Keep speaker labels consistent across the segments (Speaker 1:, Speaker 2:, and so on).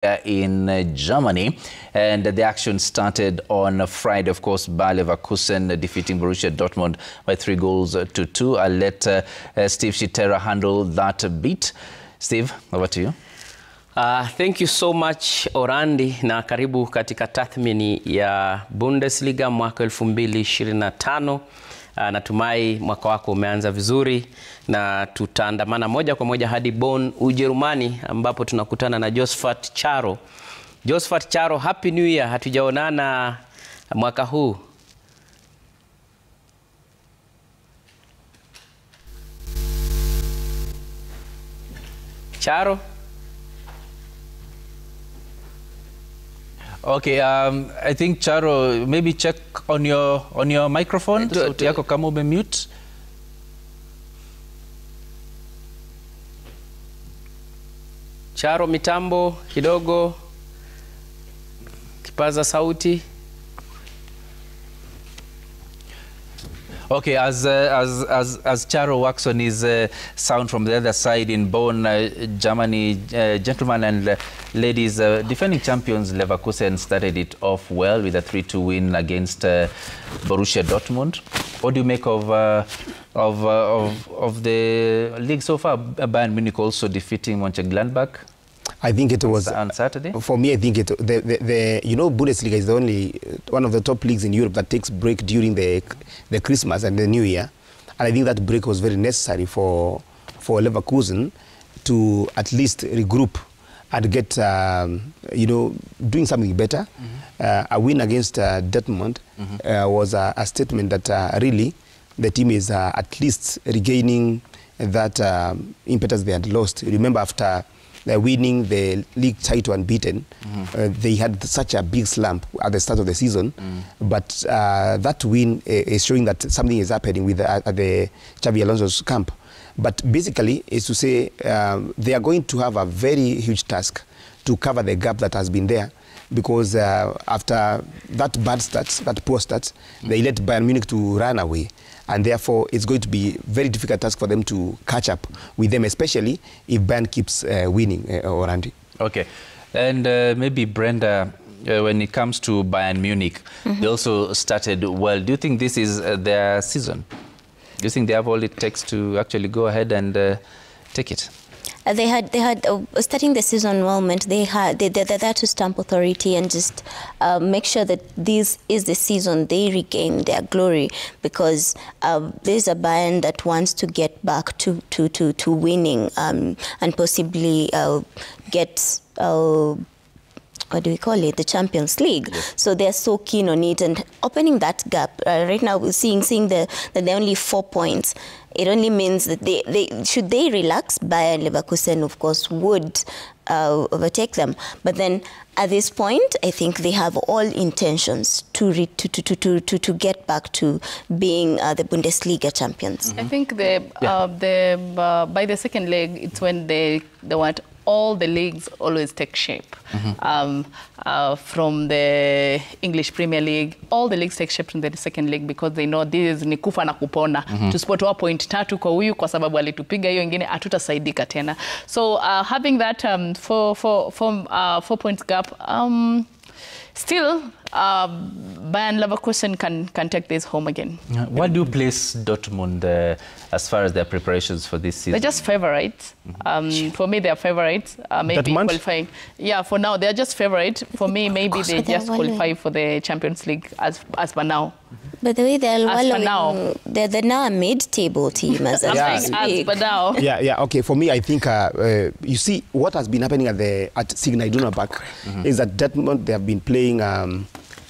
Speaker 1: in Germany, and the action started on Friday. Of course, Bayer Leverkusen defeating Borussia Dortmund by 3-2. I'll let Steve Shitera handle that bit. Steve, over to you.
Speaker 2: Thank you so much Orandi, na karibu katika tathmini ya Bundesliga mwaka 2025. Natumai mwaka wako umeanza vizuri, na tutaandamana moja kwa moja hadi Bonn, Ujerumani, ambapo tunakutana na Josephat Charo. Josephat Charo, Happy New Year. Hatujaonana mwaka huu. Charo?
Speaker 1: Okay, I think Charo, maybe check on your microphone. Sauti yako kama umemute.
Speaker 2: Charo, mitambo kidogo, kipaza sauti.
Speaker 1: Okay, as Charo works on his sound from the other side in Bonn, Germany, gentlemen and ladies, defending champions Leverkusen started it off well with a 3-2 win against Borussia Dortmund. What do you make of the league so far? Bayern Munich also defeating Mönchengladbach.
Speaker 3: I think it was
Speaker 1: on Saturday.
Speaker 3: For me, I think you know, Bundesliga is the only one of the top leagues in Europe that takes break during the Christmas and the New Year, and I think that break was very necessary for Leverkusen to at least regroup and get you know, doing something better. A win against Dortmund was a statement that really the team is at least regaining that impetus they had lost. Remember, after winning the league title unbeaten, they had such a big slump at the start of the season, but that win is showing that something is happening with at the Xabi Alonso's camp. But basically, is to say they are going to have a very huge task to cover the gap that has been there, because after that bad start, that poor start, they let Bayern Munich to run away. And therefore, it's going to be a very difficult task for them to catch up with them, especially if Bayern keeps winning, Orandi. Okay.
Speaker 1: And maybe Brenda, when it comes to Bayern Munich, they also started well. Do you think this is their season? Do you think they have all it takes to actually go ahead and take it?
Speaker 4: They had starting the season well meant they're there to stamp authority and just make sure that this is the season they regain their glory, because there's a Bayern that wants to get back to winning and possibly get what do we call it, the Champions League. Yes. So they're so keen on it and opening that gap. Right now we're seeing that they're only 4 points. It only means that should they relax, Bayer Leverkusen of course would overtake them. But then at this point, I think they have all intentions to get back to being the Bundesliga champions.
Speaker 5: I think by the second leg, it's when they want all the leagues always take shape. From the English Premier League, all the leagues take shape from the second league, because they know this is ni kufa na kupona. Tusipotoa point 3 kwa huyu kwa sababu alitupiga hiyo ingine hatutasaidika tena. So having that 4 points gap, still Bayern Leverkusen can take this home again.
Speaker 1: What do you place Dortmund as far as their preparations for this season?
Speaker 5: They're just favorites. For me, they're favorites. Maybe qualifying. Yeah, for now, they're just favorites. For me, maybe they just qualify for the Champions League as per now.
Speaker 4: But the way they're now a mid-table team as
Speaker 5: but now.
Speaker 3: Yeah. Okay. For me, I think you see what has been happening at Signal Iduna Park is that Dortmund, they have been playing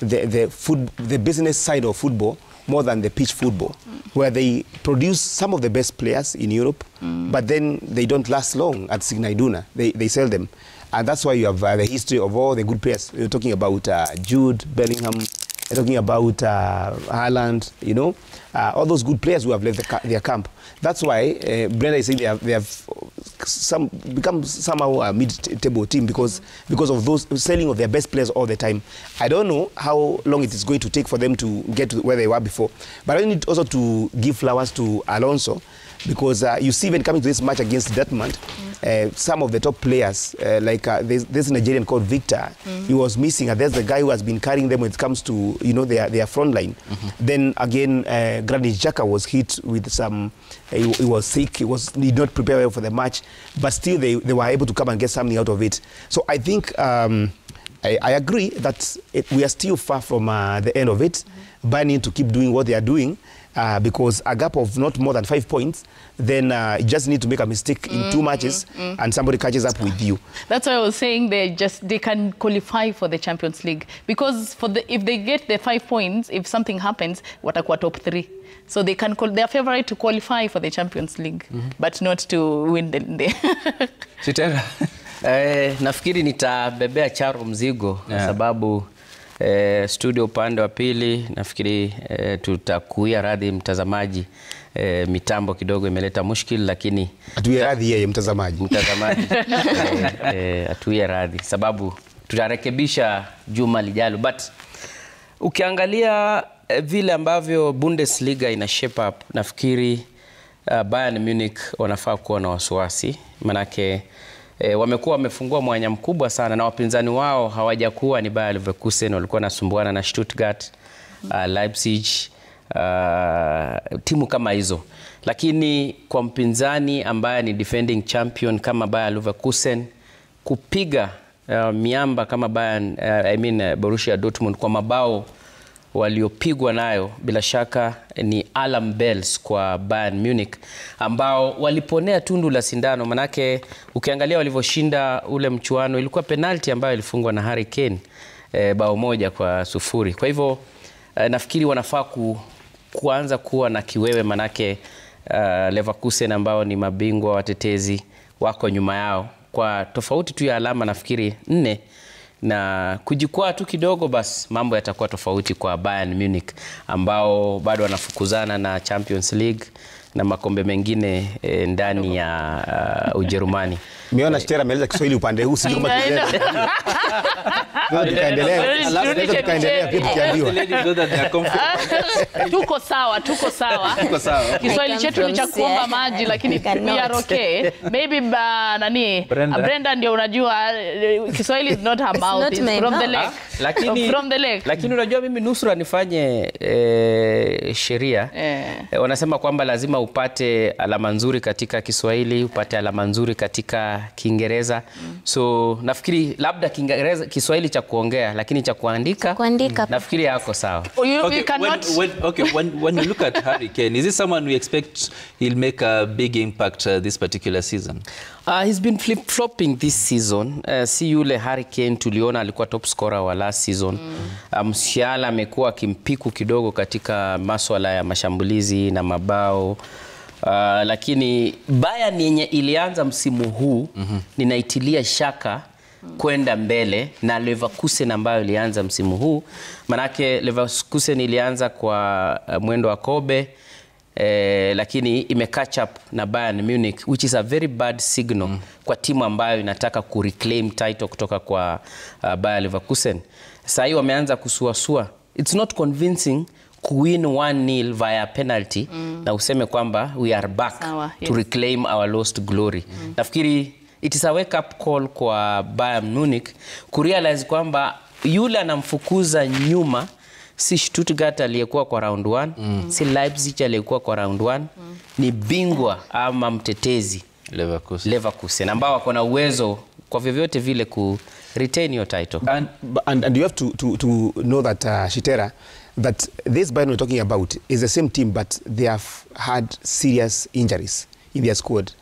Speaker 3: the business side of football more than the pitch football, where they produce some of the best players in Europe, but then they don't last long at Signal Iduna. They sell them, and that's why you have the history of all the good players. You're talking about Jude Bellingham. You're talking about Haaland, you know, all those good players who have left their camp. That's why Brenda is saying they have become somehow a mid-table team because of those selling of their best players all the time. I don't know how long it is going to take for them to get to where they were before. But I need also to give flowers to Alonso, because you see when coming to this match against Dortmund, some of the top players, like there's Nigerian called Victor, he was missing, and there's the guy who has been carrying them when it comes to, you know, their front line. Then again, Granit Xhaka was hit with some, he was sick, he did not prepare well for the match, but still they were able to come and get something out of it. So I think I agree that we are still far from the end of it. Bayern need to keep doing what they are doing, because a gap of not more than 5 points, then you just need to make a mistake in 2 matches and somebody catches up with you. That's why I was saying they can qualify for the Champions League, because if they get the 5 points, if something happens, watakuwa top 3. So they are favorite to qualify for the Champions League, but not to win the
Speaker 2: Shitera. Nafikiri nitabebea Charo mzigo kwa sababu studio upande wa pili nafikiri tutakuia radhi mtazamaji, mitambo kidogo imeleta mushkil, lakini atuie radhi yeye mtazamaji atuie radhi sababu tutarekebisha juma lijalo. But ukiangalia vile ambavyo Bundesliga ina shape up, nafikiri Bayern Munich wanafaa kuwa na wasiwasi, manake wamekuwa wamefungua mwanya mkubwa sana, na wapinzani wao hawajakuwa ni Bayer Leverkusen, walikuwa nasumbuana na Stuttgart, Leipzig, timu kama hizo. Lakini kwa mpinzani ambaye ni defending champion kama Bayer Leverkusen, kupiga miamba kama Borussia Dortmund kwa mabao waliopigwa nayo, bila shaka ni alarm bells kwa Bayern Munich, ambao waliponea tundu la sindano. Manake ukiangalia walivyoshinda ule mchuano, ilikuwa penalty ambayo ilifungwa na Harry Kane, bao 1-0. Kwa hivyo nafikiri wanafaa kuanza kuwa na kiwewe, manake Leverkusen ambao ni mabingwa watetezi wako nyuma yao kwa tofauti tu ya alama nafikiri 4, na kujikwaa tu kidogo, basi mambo yatakuwa tofauti kwa Bayern Munich ambao bado wanafukuzana na Champions League na makombe mengine ndani ya Ujerumani. Miona Stera ameleza Kiswahili upande huu, sio kama tukaendelea pia tukiambiwa.
Speaker 5: Tuko sawa. Kiswahili chetu ni cha kuomba maji, lakini we are okay. Maybe Brenda ndio unajua Kiswahili is not her mouth, it's from the lake.
Speaker 2: Lakini unajua mimi nusura nifanye sheria. Wanasema kwamba lazima upate alama nzuri katika Kiswahili, upate alama nzuri katika Kiingereza. So nafikiri labda Kiswahili cha kuongea, lakini cha kuandika nafikiri yako sawa.
Speaker 1: When you look at Harry Kane, is this someone we expect he'll make a big impact this particular season?
Speaker 2: He's been flip-flopping this season. Si yule Harry Kane tuliona alikuwa top scorer wa last season. Msiala amekuwa kimpiku kidogo katika masuala ya mashambulizi na mabao. Lakini Bayern yenye ilianza msimu huu ninaitilia shaka kwenda mbele na Leverkusen ambayo ilianza msimu huu. Manake Leverkusen ilianza kwa mwendo wa kobe, lakini catch up na Bayern Munich, which is a very bad signal kwa timu ambayo inataka kureclaim title kutoka kwa Bayer Leverkusen. Sasa hiyo wameanza kusuasua. It's not convincing kuwin 1-0 via penalty na useme kwamba we are back to reclaim our lost glory. Nafikiri it is a wake up call kwa Bayern Munich kurealize kwamba yule anamfukuza nyuma si Stuttgart aliyekuwa kwa round 1, si Leipzig aliyekuwa kwa round 1, ni bingwa ama mtetezi Leverkusen ambao wako na uwezo kwa vyovyote vile ku retain your title.
Speaker 3: And you have to know that Shitera, that this Bayern we're talking about is the same team, but they have had serious injuries in their squad.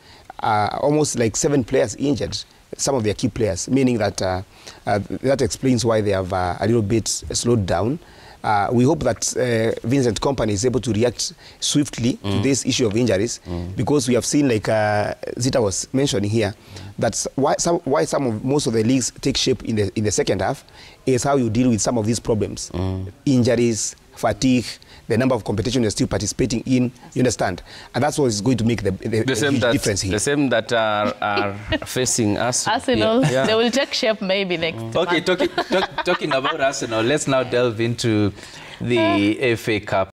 Speaker 3: Almost like 7 players injured, some of their key players, meaning that that explains why they have a little bit slowed down. We hope that Vincent Kompany is able to react swiftly to this issue of injuries, because we have seen, like Zita was mentioning here, that's why most of the leagues take shape in the second half is how you deal with some of these problems, injuries, fatigue, the number of competition you're still participating in, you understand? And that's what is going to make the difference here.
Speaker 2: The same that are facing us.
Speaker 5: Arsenal, they will take shape maybe next month.
Speaker 1: Okay, talking about Arsenal, let's now delve into the FA Cup.